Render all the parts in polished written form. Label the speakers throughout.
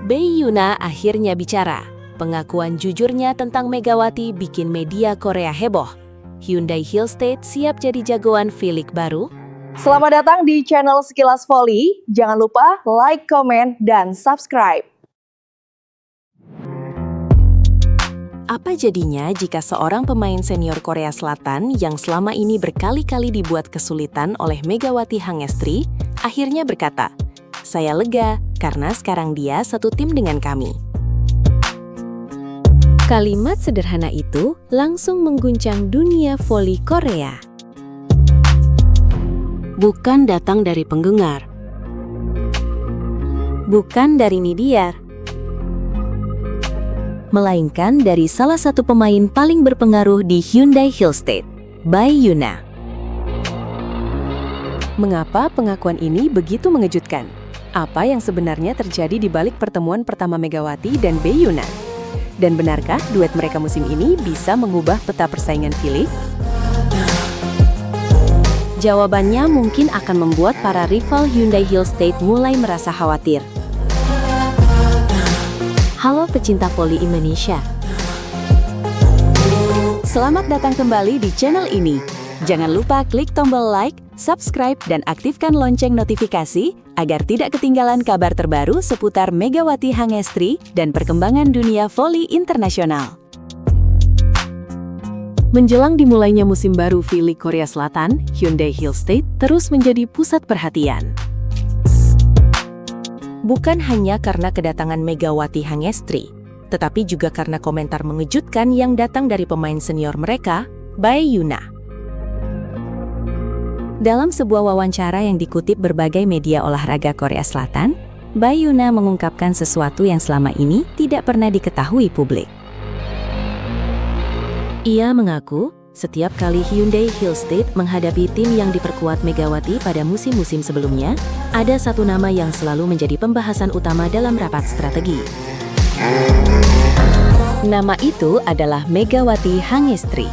Speaker 1: Bae Yuna akhirnya bicara. Pengakuan jujurnya tentang Megawati bikin media Korea heboh. Hyundai Hillstate siap jadi jagoan V-League baru?
Speaker 2: Selamat datang di channel Sekilas Voli. Jangan lupa like, komen, dan subscribe.
Speaker 1: Apa jadinya jika seorang pemain senior Korea Selatan yang selama ini berkali-kali dibuat kesulitan oleh Megawati Hangestri, akhirnya berkata, "Saya lega karena sekarang dia satu tim dengan kami." Kalimat sederhana itu langsung mengguncang dunia voli Korea. Bukan datang dari penggemar, bukan dari media, melainkan dari salah satu pemain paling berpengaruh di Hyundai Hillstate, Bae Yuna. Mengapa pengakuan ini begitu mengejutkan? Apa yang sebenarnya terjadi di balik pertemuan pertama Megawati dan Bae Yuna? Dan benarkah duet mereka musim ini bisa mengubah peta persaingan V-League? Jawabannya mungkin akan membuat para rival Hyundai Hillstate mulai merasa khawatir. Halo pecinta voli Indonesia. Selamat datang kembali di channel ini. Jangan lupa klik tombol like, subscribe, dan aktifkan lonceng notifikasi agar tidak ketinggalan kabar terbaru seputar Megawati Hangestri dan perkembangan dunia voli internasional. Menjelang dimulainya musim baru V-League Korea Selatan, Hyundai Hillstate terus menjadi pusat perhatian. Bukan hanya karena kedatangan Megawati Hangestri, tetapi juga karena komentar mengejutkan yang datang dari pemain senior mereka, Bae Yuna. Dalam sebuah wawancara yang dikutip berbagai media olahraga Korea Selatan, Bae Yuna mengungkapkan sesuatu yang selama ini tidak pernah diketahui publik. Ia mengaku, setiap kali Hyundai Hillstate menghadapi tim yang diperkuat Megawati pada musim-musim sebelumnya, ada satu nama yang selalu menjadi pembahasan utama dalam rapat strategi. Nama itu adalah Megawati Hangestri.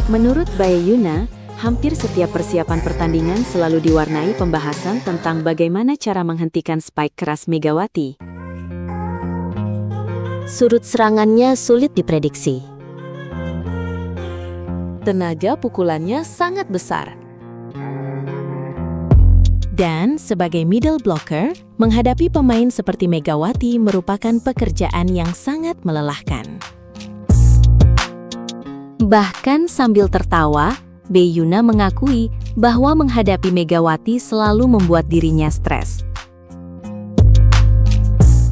Speaker 1: Menurut Bae Yuna, hampir setiap persiapan pertandingan selalu diwarnai pembahasan tentang bagaimana cara menghentikan spike keras Megawati. Sudut serangannya sulit diprediksi. Tenaga pukulannya sangat besar. Dan sebagai middle blocker, menghadapi pemain seperti Megawati merupakan pekerjaan yang sangat melelahkan. Bahkan sambil tertawa, Bae Yuna mengakui bahwa menghadapi Megawati selalu membuat dirinya stres.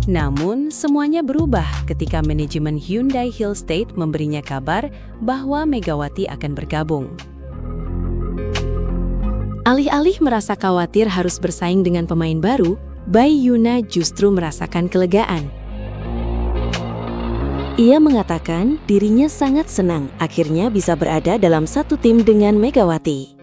Speaker 1: Namun, semuanya berubah ketika manajemen Hyundai Hillstate memberinya kabar bahwa Megawati akan bergabung. Alih-alih merasa khawatir harus bersaing dengan pemain baru, Bae Yuna justru merasakan kelegaan. Ia mengatakan dirinya sangat senang akhirnya bisa berada dalam satu tim dengan Megawati.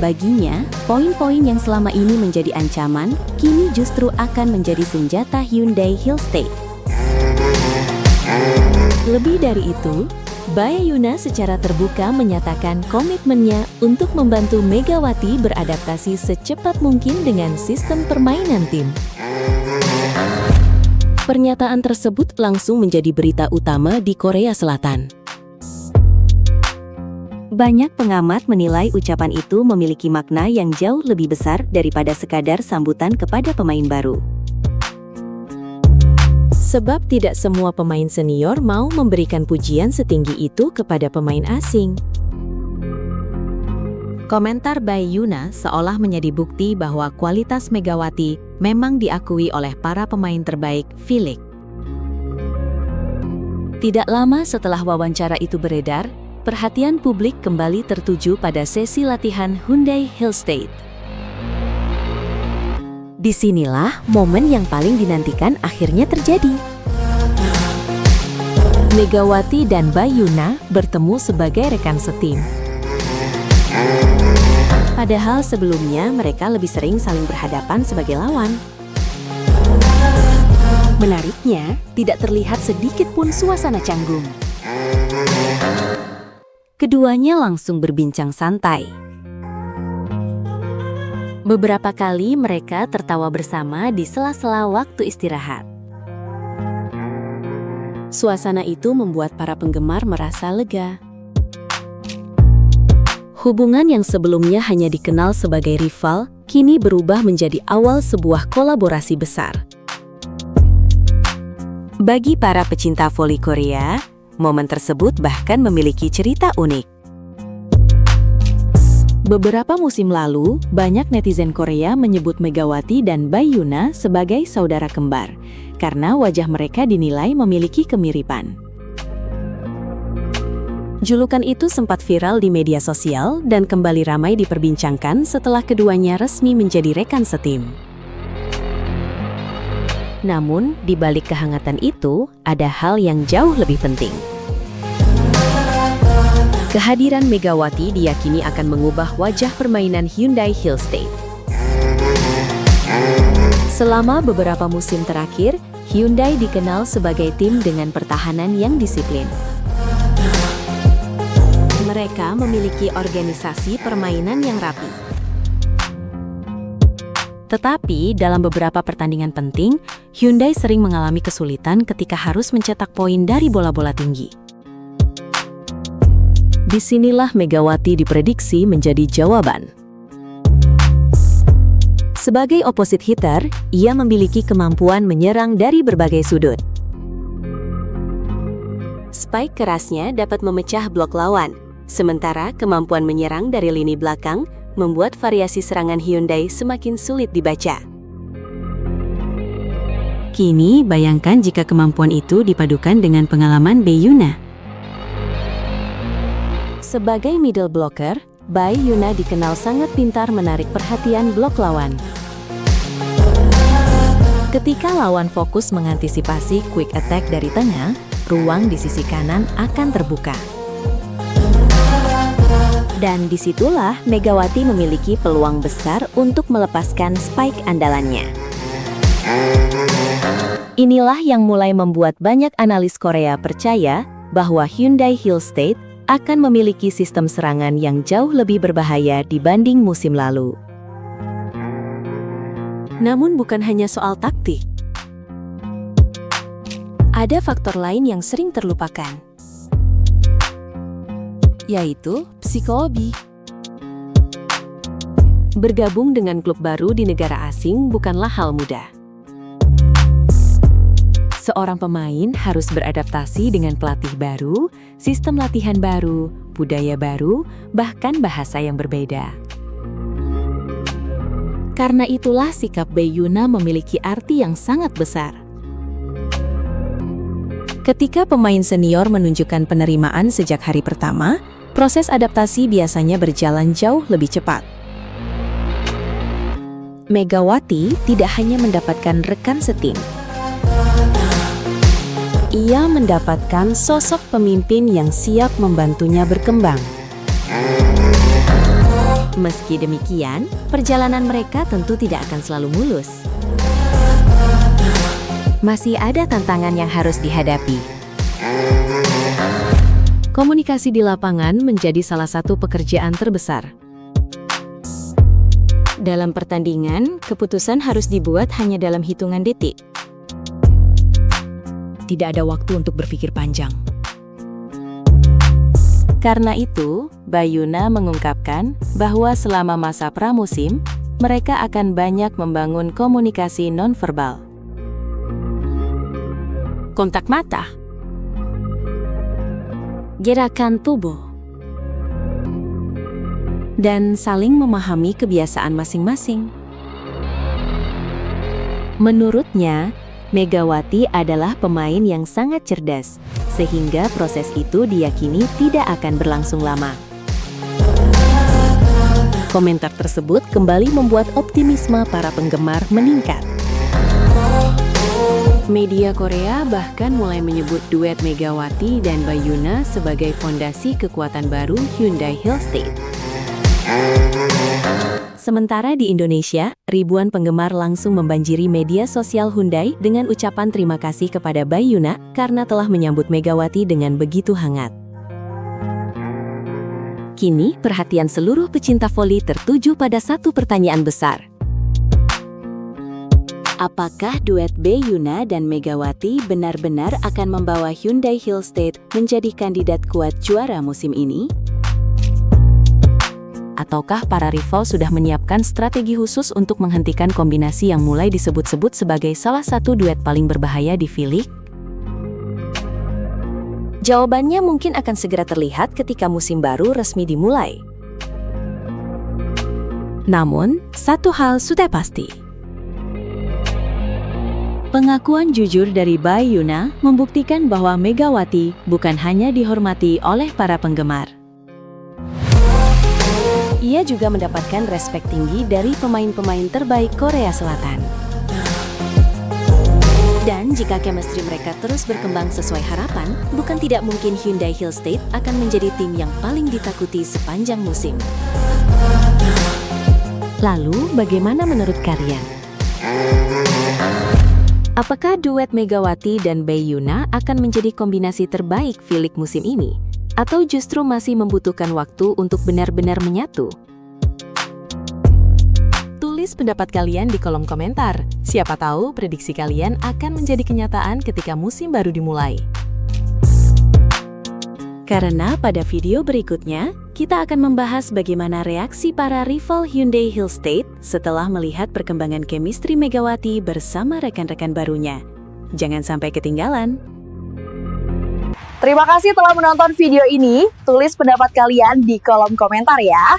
Speaker 1: Baginya, poin-poin yang selama ini menjadi ancaman, kini justru akan menjadi senjata Hyundai Hillstate. Lebih dari itu, Bae Yuna secara terbuka menyatakan komitmennya untuk membantu Megawati beradaptasi secepat mungkin dengan sistem permainan tim. Pernyataan tersebut langsung menjadi berita utama di Korea Selatan. Banyak pengamat menilai ucapan itu memiliki makna yang jauh lebih besar daripada sekadar sambutan kepada pemain baru. Sebab tidak semua pemain senior mau memberikan pujian setinggi itu kepada pemain asing. Komentar Bae Yuna seolah menjadi bukti bahwa kualitas Megawati memang diakui oleh para pemain terbaik V-League. Tidak lama setelah wawancara itu beredar, perhatian publik kembali tertuju pada sesi latihan Hyundai Hillstate. Disinilah momen yang paling dinantikan akhirnya terjadi. Megawati dan Bae Yuna bertemu sebagai rekan setim. Padahal sebelumnya mereka lebih sering saling berhadapan sebagai lawan. Menariknya, tidak terlihat sedikit pun suasana canggung. Keduanya langsung berbincang santai. Beberapa kali mereka tertawa bersama di sela-sela waktu istirahat. Suasana itu membuat para penggemar merasa lega. Hubungan yang sebelumnya hanya dikenal sebagai rival, kini berubah menjadi awal sebuah kolaborasi besar. Bagi para pecinta voli Korea, momen tersebut bahkan memiliki cerita unik. Beberapa musim lalu, banyak netizen Korea menyebut Megawati dan Baekhyun sebagai saudara kembar, karena wajah mereka dinilai memiliki kemiripan. Julukan itu sempat viral di media sosial dan kembali ramai diperbincangkan setelah keduanya resmi menjadi rekan setim. Namun, di balik kehangatan itu, ada hal yang jauh lebih penting. Kehadiran Megawati diyakini akan mengubah wajah permainan Hyundai Hillstate. Selama beberapa musim terakhir, Hyundai dikenal sebagai tim dengan pertahanan yang disiplin. Mereka memiliki organisasi permainan yang rapi. Tetapi, dalam beberapa pertandingan penting, Hyundai sering mengalami kesulitan ketika harus mencetak poin dari bola-bola tinggi. Disinilah Megawati diprediksi menjadi jawaban. Sebagai opposite hitter, ia memiliki kemampuan menyerang dari berbagai sudut. Spike kerasnya dapat memecah blok lawan, sementara kemampuan menyerang dari lini belakang membuat variasi serangan Hyundai semakin sulit dibaca. Kini, bayangkan jika kemampuan itu dipadukan dengan pengalaman Baekhyun. Sebagai middle blocker, Baekhyun dikenal sangat pintar menarik perhatian blok lawan. Ketika lawan fokus mengantisipasi quick attack dari tengah, ruang di sisi kanan akan terbuka. Dan disitulah Megawati memiliki peluang besar untuk melepaskan spike andalannya. Inilah yang mulai membuat banyak analis Korea percaya bahwa Hyundai Hillstate akan memiliki sistem serangan yang jauh lebih berbahaya dibanding musim lalu. Namun bukan hanya soal taktik. Ada faktor lain yang sering terlupakan, yaitu psikologi. Bergabung dengan klub baru di negara asing bukanlah hal mudah. Seorang pemain harus beradaptasi dengan pelatih baru, sistem latihan baru, budaya baru, bahkan bahasa yang berbeda. Karena itulah sikap Baekhyun memiliki arti yang sangat besar. Ketika pemain senior menunjukkan penerimaan sejak hari pertama, proses adaptasi biasanya berjalan jauh lebih cepat. Megawati tidak hanya mendapatkan rekan setim. Ia mendapatkan sosok pemimpin yang siap membantunya berkembang. Meski demikian, perjalanan mereka tentu tidak akan selalu mulus. Masih ada tantangan yang harus dihadapi. Komunikasi di lapangan menjadi salah satu pekerjaan terbesar. Dalam pertandingan, keputusan harus dibuat hanya dalam hitungan detik. Tidak ada waktu untuk berpikir panjang. Karena itu, Baekhyun mengungkapkan bahwa selama masa pramusim, mereka akan banyak membangun komunikasi nonverbal. Kontak mata, gerakan tubuh, dan saling memahami kebiasaan masing-masing. Menurutnya, Megawati adalah pemain yang sangat cerdas, sehingga proses itu diyakini tidak akan berlangsung lama. Komentar tersebut kembali membuat optimisme para penggemar meningkat. Media Korea bahkan mulai menyebut duet Megawati dan Baekhyun sebagai fondasi kekuatan baru Hyundai Hillstate. Sementara di Indonesia, ribuan penggemar langsung membanjiri media sosial Hyundai dengan ucapan terima kasih kepada Baekhyun karena telah menyambut Megawati dengan begitu hangat. Kini, perhatian seluruh pecinta voli tertuju pada satu pertanyaan besar. Apakah duet Bae Yuna dan Megawati benar-benar akan membawa Hyundai Hillstate menjadi kandidat kuat juara musim ini? Ataukah para rival sudah menyiapkan strategi khusus untuk menghentikan kombinasi yang mulai disebut-sebut sebagai salah satu duet paling berbahaya di V-League? Jawabannya mungkin akan segera terlihat ketika musim baru resmi dimulai. Namun, satu hal sudah pasti. Pengakuan jujur dari Bae Yuna membuktikan bahwa Megawati bukan hanya dihormati oleh para penggemar. Ia juga mendapatkan respek tinggi dari pemain-pemain terbaik Korea Selatan. Dan jika chemistry mereka terus berkembang sesuai harapan, bukan tidak mungkin Hyundai Hillstate akan menjadi tim yang paling ditakuti sepanjang musim. Lalu, bagaimana menurut kalian? Apakah duet Megawati dan Bae Yuna akan menjadi kombinasi terbaik V-League musim ini? Atau justru masih membutuhkan waktu untuk benar-benar menyatu? Tulis pendapat kalian di kolom komentar. Siapa tahu prediksi kalian akan menjadi kenyataan ketika musim baru dimulai. Karena pada video berikutnya, kita akan membahas bagaimana reaksi para rival Hyundai Hillstate setelah melihat perkembangan chemistry Megawati bersama rekan-rekan barunya. Jangan sampai ketinggalan.
Speaker 2: Terima kasih telah menonton video ini. Tulis pendapat kalian di kolom komentar ya.